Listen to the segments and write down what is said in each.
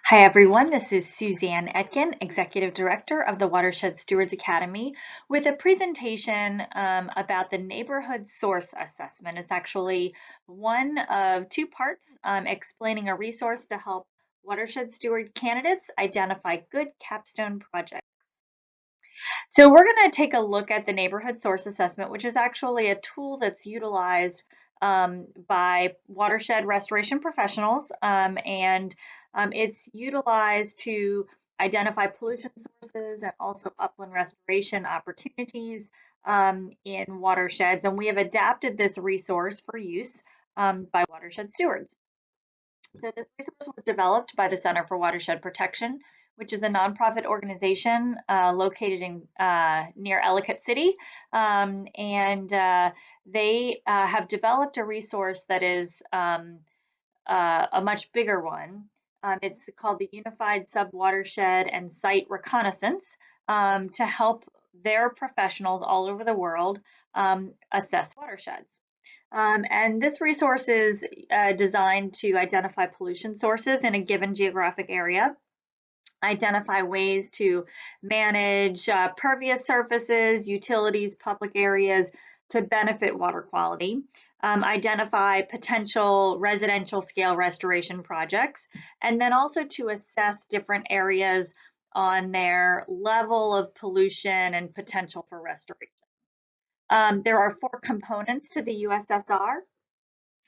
Hi, everyone. This is Suzanne Etkin, Executive Director of the Watershed Stewards Academy, with a presentation about the Neighborhood Source Assessment. It's actually one of two parts explaining a resource to help watershed steward candidates identify good capstone projects. So we're going to take a look at the Neighborhood Source Assessment, which is actually a tool that's utilized by watershed restoration professionals, and it's utilized to identify pollution sources and also upland restoration opportunities in watersheds. And we have adapted this resource for use by watershed stewards. So this resource was developed by the Center for Watershed Protection, which is a nonprofit organization located in near Ellicott City, and they have developed a resource that is a much bigger one. It's called the Unified Subwatershed and Site Reconnaissance to help their professionals all over the world assess watersheds. And this resource is designed to identify pollution sources in a given geographic area, identify ways to manage pervious surfaces, utilities, public areas to benefit water quality, identify potential residential scale restoration projects, and then also to assess different areas on their level of pollution and potential for restoration. There are four components to the USSR.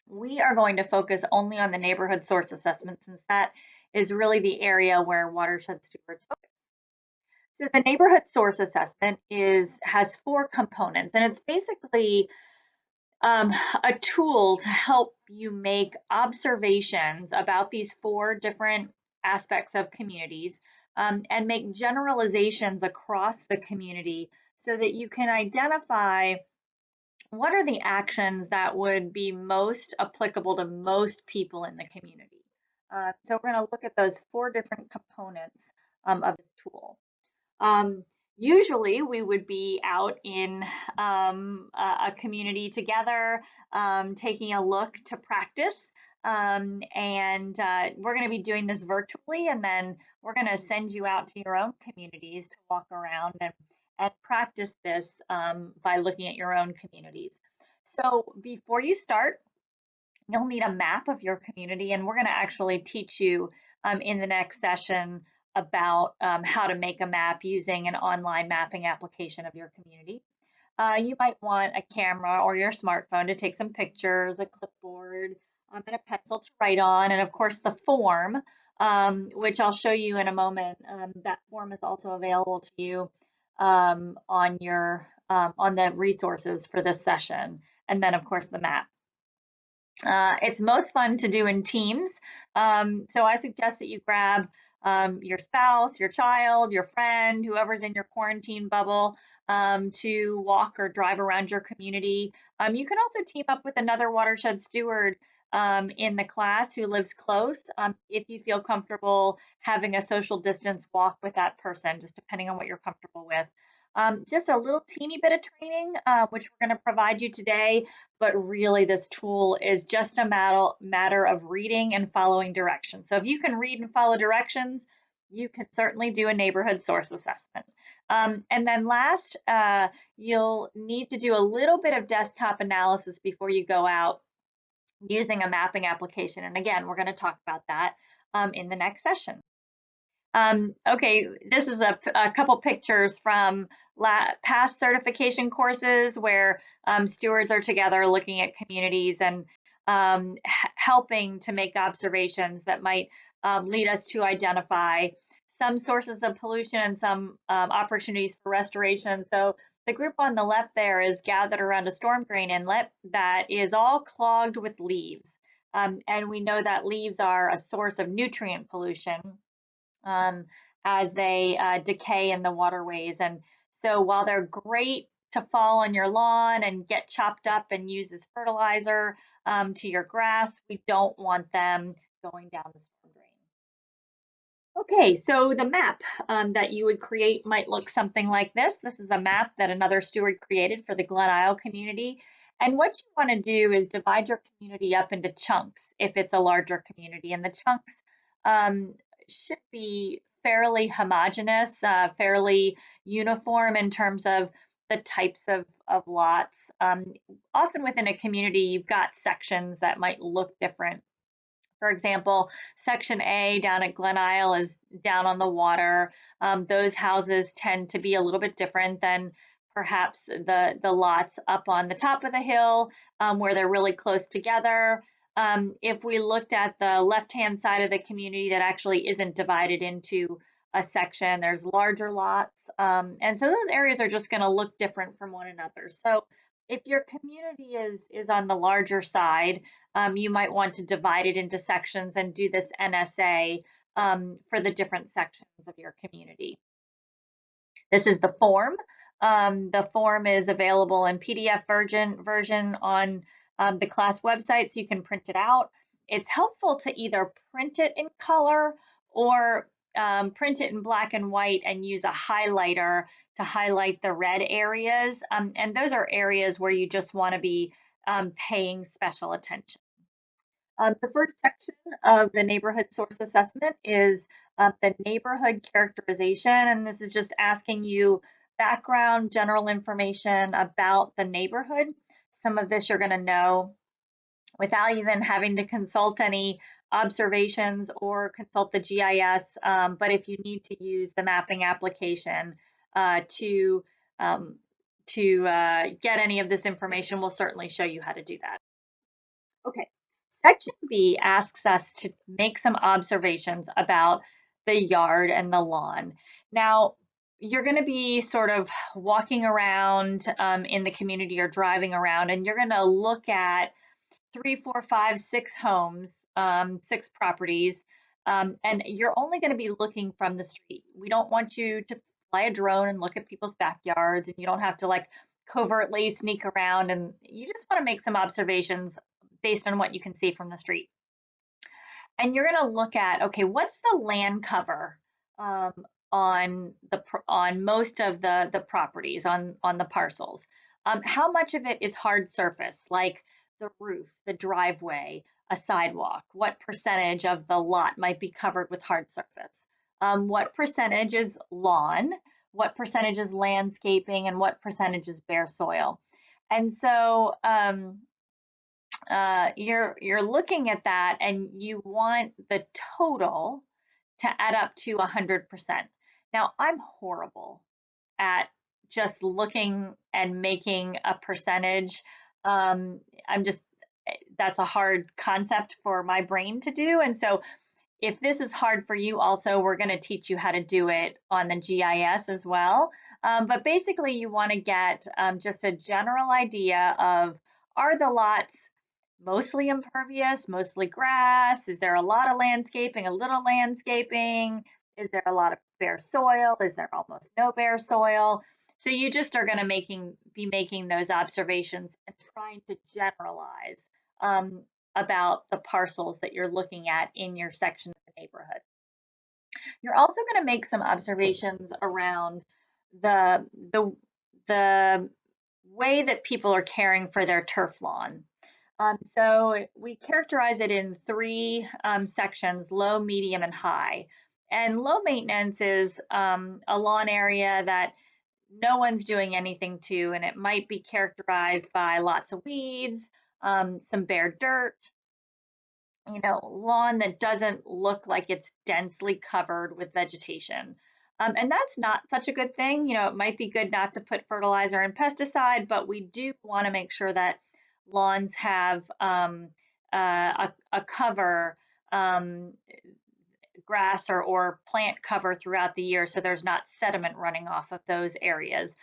We are going to focus only on the neighborhood source assessment since that is really the area where watershed stewards focus. So the neighborhood source assessment has four components, and it's basically a tool to help you make observations about these four different aspects of communities and make generalizations across the community so that you can identify what are the actions that would be most applicable to most people in the community. So we're going to look at those four different components of this tool. Usually we would be out in a community together, taking a look to practice. And we're going to be doing this virtually, and then we're going to send you out to your own communities to walk around and practice this by looking at your own communities. So before you start, you'll need a map of your community, and we're going to actually teach you in the next session about how to make a map using an online mapping application of your community. You might want a camera or your smartphone to take some pictures, a clipboard, and a pencil to write on, and of course the form, which I'll show you in a moment. That form is also available to you on the resources for this session, and then of course the map. It's most fun to do in teams. So I suggest that you grab your spouse, your child, your friend, whoever's in your quarantine bubble to walk or drive around your community. You can also team up with another watershed steward in the class who lives close if you feel comfortable having a social distance walk with that person, just depending on what you're comfortable with. Just a little teeny bit of training, which we're going to provide you today, but really this tool is just a matter of reading and following directions. So if you can read and follow directions, you can certainly do a neighborhood source assessment. And then last, you'll need to do a little bit of desktop analysis before you go out using a mapping application. And again, we're going to talk about that in the next session. Okay, this is a couple pictures from past certification courses where stewards are together looking at communities and helping to make observations that might lead us to identify some sources of pollution and some opportunities for restoration. So the group on the left there is gathered around a storm drain inlet that is all clogged with leaves. And we know that leaves are a source of nutrient pollution as they decay in the waterways. And so while they're great to fall on your lawn and get chopped up and used as fertilizer to your grass, we don't want them going down the storm drain. Okay, so the map that you would create might look something like this. This is a map that another steward created for the Glen Isle community. And what you want to do is divide your community up into chunks if it's a larger community. And the chunks it should be fairly homogeneous, fairly uniform in terms of the types of lots. Often within a community, you've got sections that might look different. For example, Section A down at Glen Isle is down on the water. Those houses tend to be a little bit different than perhaps the lots up on the top of the hill where they're really close together. If we looked at the left-hand side of the community that actually isn't divided into a section, there's larger lots. And so those areas are just going to look different from one another. So if your community is on the larger side, you might want to divide it into sections and do this NSA for the different sections of your community. This is the form. The form is available in PDF version on the class website, so you can print it out. It's helpful to either print it in color or print it in black and white and use a highlighter to highlight the red areas. And those are areas where you just want to be paying special attention. The first section of the neighborhood source assessment is the neighborhood characterization, and this is just asking you background, general information about the neighborhood. Some of this you're going to know without even having to consult any observations or consult the GIS, but if you need to use the mapping application to get any of this information, we'll certainly show you how to do that. Okay, Section B asks us to make some observations about the yard and the lawn. Now, you're going to be sort of walking around in the community or driving around, and you're going to look at 3, 4, 5, 6 homes, 6 properties, and you're only going to be looking from the street. We don't want you to fly a drone and look at people's backyards, and you don't have to like covertly sneak around, and you just want to make some observations based on what you can see from the street. And you're going to look at, okay, what's the land cover on most of the properties on the parcels? How much of it is hard surface, like the roof, the driveway, a sidewalk? What percentage of the lot might be covered with hard surface? What percentage is lawn? What percentage is landscaping? And what percentage is bare soil? And so you're looking at that and you want the total to add up to 100%. Now, I'm horrible at just looking and making a percentage. That's a hard concept for my brain to do. And so if this is hard for you also, we're going to teach you how to do it on the GIS as well. But basically you want to get just a general idea of, are the lots mostly impervious, mostly grass? Is there a lot of landscaping, a little landscaping? Is there a lot of bare soil? Is there almost no bare soil? So you just are going to be making those observations and trying to generalize about the parcels that you're looking at in your section of the neighborhood. You're also going to make some observations around the way that people are caring for their turf lawn. So we characterize it in 3 sections: low, medium, and high. And low maintenance is a lawn area that no one's doing anything to, and it might be characterized by lots of weeds, some bare dirt, lawn that doesn't look like it's densely covered with vegetation. And that's not such a good thing. It might be good not to put fertilizer and pesticide, but we do want to make sure that lawns have a cover, grass or plant cover throughout the year, so there's not sediment running off of those areas.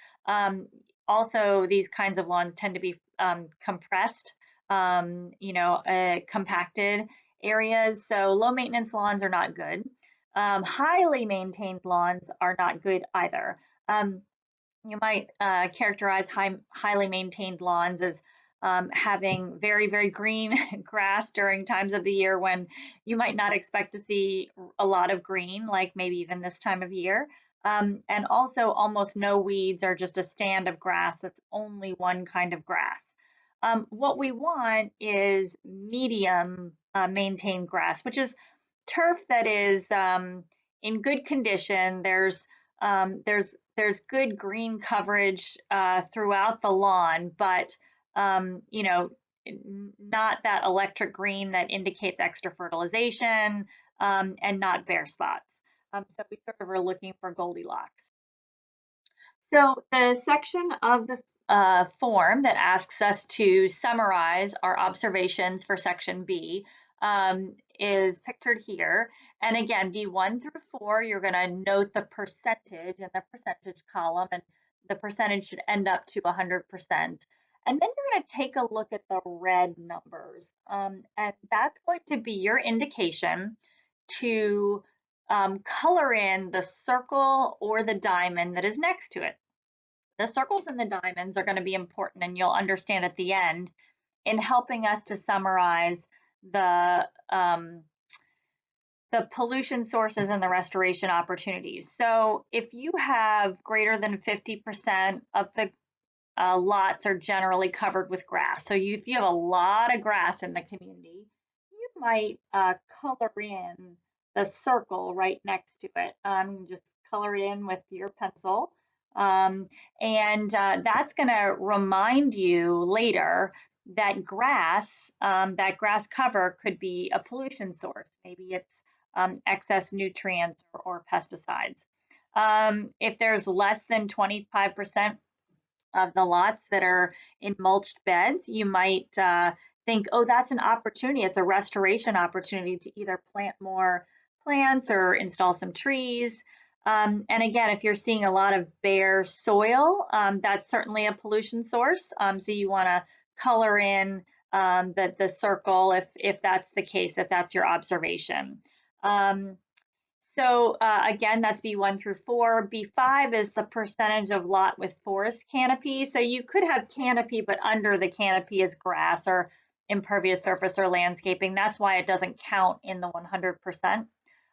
Also, these kinds of lawns tend to be compressed, compacted areas. So low maintenance lawns are not good. Highly maintained lawns are not good either. You might characterize highly maintained lawns as having very, very green grass during times of the year when you might not expect to see a lot of green, like maybe even this time of year. And also almost no weeds, or just a stand of grass that's only one kind of grass. What we want is medium maintained grass, which is turf that is in good condition. There's good green coverage throughout the lawn, but you know, not that electric green that indicates extra fertilization, and not bare spots. So we sort of are looking for Goldilocks. So the section of the form that asks us to summarize our observations for section B is pictured here. And again, B1 through 4, you're going to note the percentage in the percentage column, and the percentage should end up to 100%. And then you're going to take a look at the red numbers. And that's going to be your indication to color in the circle or the diamond that is next to it. The circles and the diamonds are going to be important, and you'll understand at the end, in helping us to summarize the pollution sources and the restoration opportunities. So if you have greater than 50% of the lots are generally covered with grass. So if you have a lot of grass in the community, you might color in the circle right next to it. Just color it in with your pencil. And that's going to remind you later that grass cover could be a pollution source. Maybe it's excess nutrients or pesticides. If there's less than 25% of the lots that are in mulched beds, you might think, oh, that's an opportunity. It's a restoration opportunity to either plant more plants or install some trees. And again, if you're seeing a lot of bare soil, that's certainly a pollution source. So you want to color in the circle if that's the case, if that's your observation. So again, that's B1 through 4. B5 is the percentage of lot with forest canopy. So you could have canopy, but under the canopy is grass or impervious surface or landscaping. That's why it doesn't count in the 100%.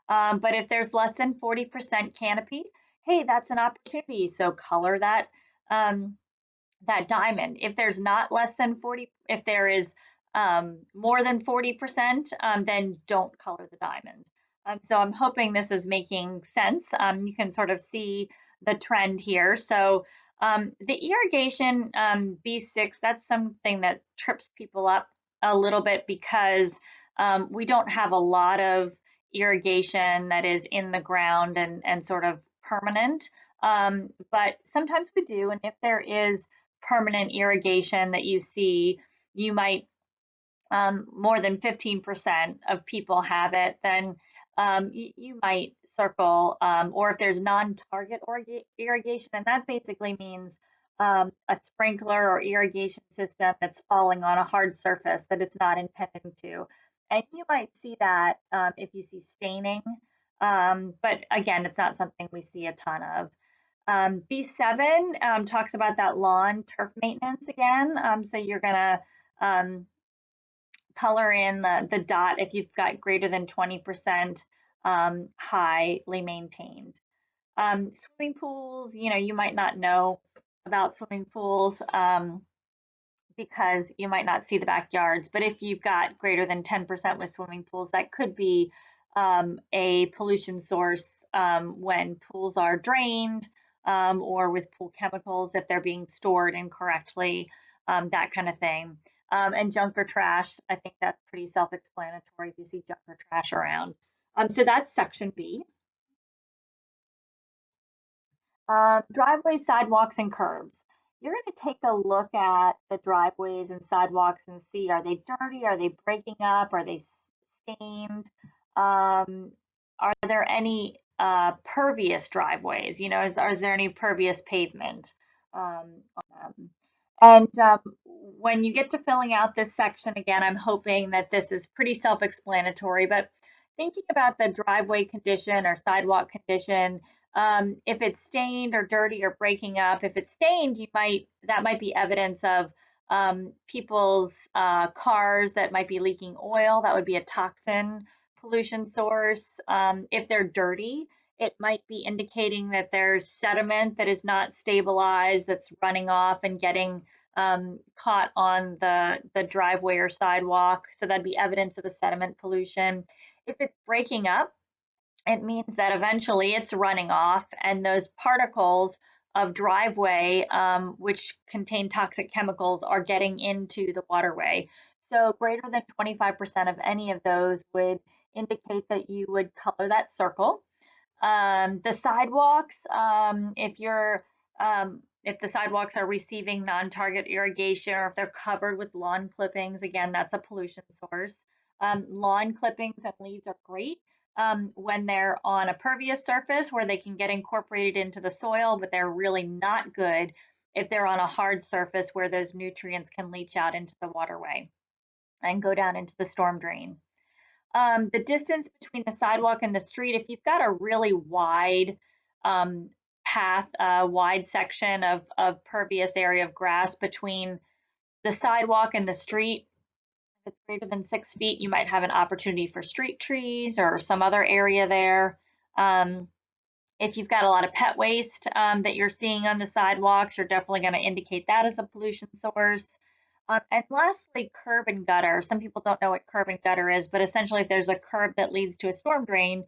But if there's less than 40% canopy, hey, that's an opportunity. So color that that diamond. If there's not less than 40, if there is more than 40%, then don't color the diamond. So I'm hoping this is making sense. You can sort of see the trend here. So the irrigation B6, that's something that trips people up a little bit because we don't have a lot of irrigation that is in the ground and sort of permanent. But sometimes we do, and if there is permanent irrigation that you see, you might more than 15% of people have it, then you might circle, or if there's non-target irrigation, and that basically means a sprinkler or irrigation system that's falling on a hard surface that it's not intended to. And you might see that if you see staining, but again, it's not something we see a ton of. B7 talks about that lawn turf maintenance again. So you're gonna color in the dot if you've got greater than 20% highly maintained. Swimming pools, you might not know about swimming pools because you might not see the backyards, but if you've got greater than 10% with swimming pools, that could be a pollution source when pools are drained or with pool chemicals if they're being stored incorrectly, that kind of thing. And junk or trash, I think that's pretty self-explanatory if you see junk or trash around. So that's section B. Driveways, sidewalks, and curbs. You're going to take a look at the driveways and sidewalks and see, are they dirty? Are they breaking up? Are they stained? Are there any pervious driveways? Is there any pervious pavement on them? And when you get to filling out this section, again, I'm hoping that this is pretty self-explanatory, but thinking about the driveway condition or sidewalk condition, if it's stained or dirty or breaking up, if it's stained, that might be evidence of people's cars that might be leaking oil. That would be a toxin pollution source. If they're dirty, it might be indicating that there's sediment that is not stabilized, that's running off and getting caught on the driveway or sidewalk. So that'd be evidence of a sediment pollution. If it's breaking up, it means that eventually it's running off and those particles of driveway, which contain toxic chemicals, are getting into the waterway. So greater than 25% of any of those would indicate that you would color that circle. The sidewalks, if the sidewalks are receiving non-target irrigation or if they're covered with lawn clippings, again, that's a pollution source. Lawn clippings and leaves are great when they're on a pervious surface where they can get incorporated into the soil, but they're really not good if they're on a hard surface where those nutrients can leach out into the waterway and go down into the storm drain. The distance between the sidewalk and the street, if you've got a really wide path, a wide section of pervious area of grass between the sidewalk and the street, if it's greater than 6 feet, you might have an opportunity for street trees or some other area there. If you've got a lot of pet waste that you're seeing on the sidewalks, you're definitely going to indicate that as a pollution source. And lastly, curb and gutter. Some people don't know what curb and gutter is, but essentially if there's a curb that leads to a storm drain,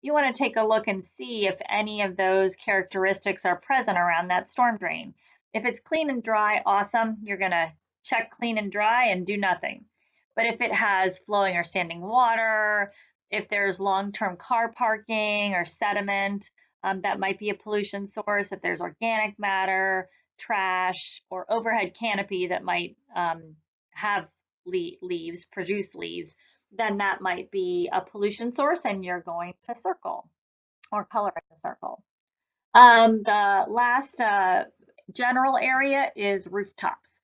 you want to take a look and see if any of those characteristics are present around that storm drain. If it's clean and dry, awesome. You're going to check clean and dry and do nothing. But if it has flowing or standing water, if there's long-term car parking or sediment, that might be a pollution source. If there's organic matter, trash, or overhead canopy that might have leaves, produce leaves, then that might be a pollution source and you're going to circle or color in the circle. The last general area is rooftops.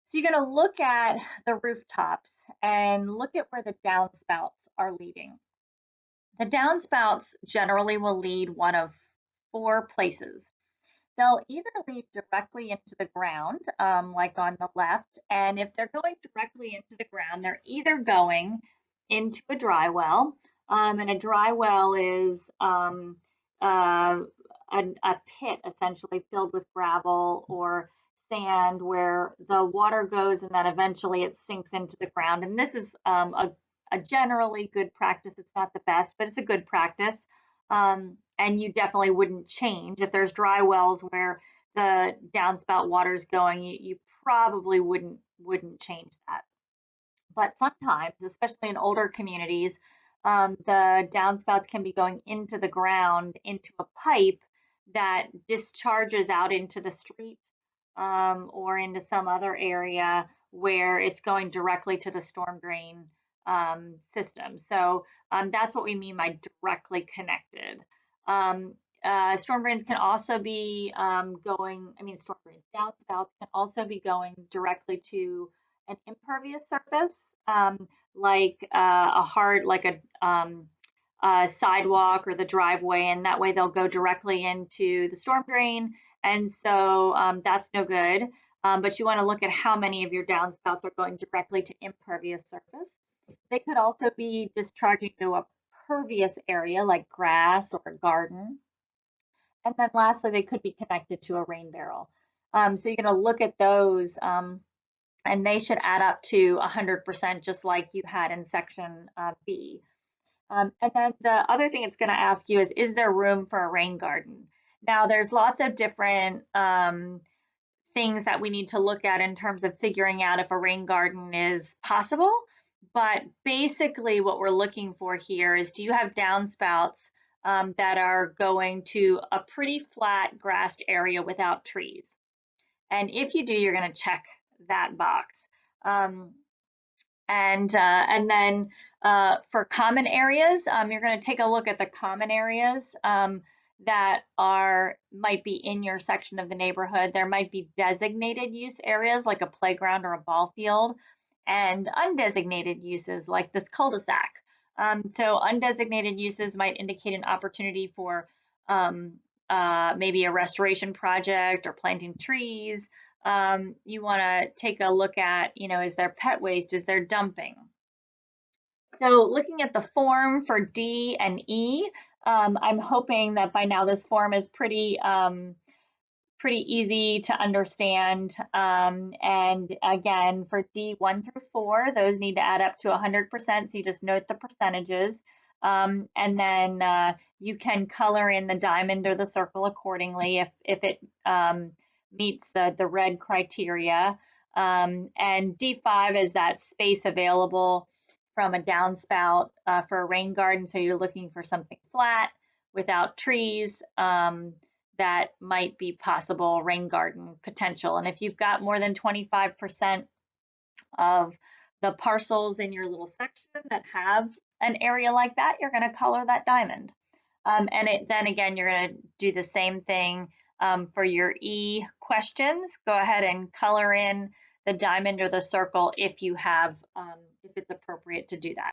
So you're going to look at the rooftops and look at where the downspouts are leading. The downspouts generally will lead one of 4 places. They'll either lead directly into the ground, like on the left, and if they're going directly into the ground, they're either going into a dry well, and a dry well is a pit essentially filled with gravel or sand where the water goes and then eventually it sinks into the ground. And this is a generally good practice. It's not the best, but it's a good practice. And you definitely wouldn't change. If there's dry wells where the downspout water is going, you probably wouldn't change that. But sometimes, especially in older communities, the downspouts can be going into the ground into a pipe that discharges out into the street or into some other area where it's going directly to the storm drain system. So that's what we mean by directly connected. Storm drains can also be storm drains, downspouts can also be going directly to an impervious surface, a sidewalk or the driveway, and that way they'll go directly into the storm drain. And so that's no good. But you want to look at how many of your downspouts are going directly to impervious surface. They could also be discharging to a pervious area like grass or a garden. And then lastly, they could be connected to a rain barrel. So you're going to look at those and they should add up to 100% just like you had in section B. And then the other thing it's going to ask you is there room for a rain garden? Now there's lots of different things that we need to look at in terms of figuring out if a rain garden is possible. But basically what we're looking for here is, do you have downspouts that are going to a pretty flat grassed area without trees? And if you do, you're going to check that box. And then for common areas, you're going to take a look at the common areas that might be in your section of the neighborhood. There might be designated use areas like a playground or a ball field, and undesignated uses like this cul-de-sac. So undesignated uses might indicate an opportunity for maybe a restoration project or planting trees. You want to take a look at, is there pet waste? Is there dumping? So looking at the form for D and E, I'm hoping that by now this form is pretty pretty easy to understand. And again, for D1 through 4, those need to add up to 100%, so you just note the percentages. And then you can color in the diamond or the circle accordingly if it meets the red criteria. And D5 is that space available from a downspout for a rain garden. So you're looking for something flat without trees that might be possible rain garden potential. And if you've got more than 25% of the parcels in your little section that have an area like that, you're going to color that diamond. Then again, you're going to do the same thing for your E questions. Go ahead and color in the diamond or the circle if you have, if it's appropriate to do that.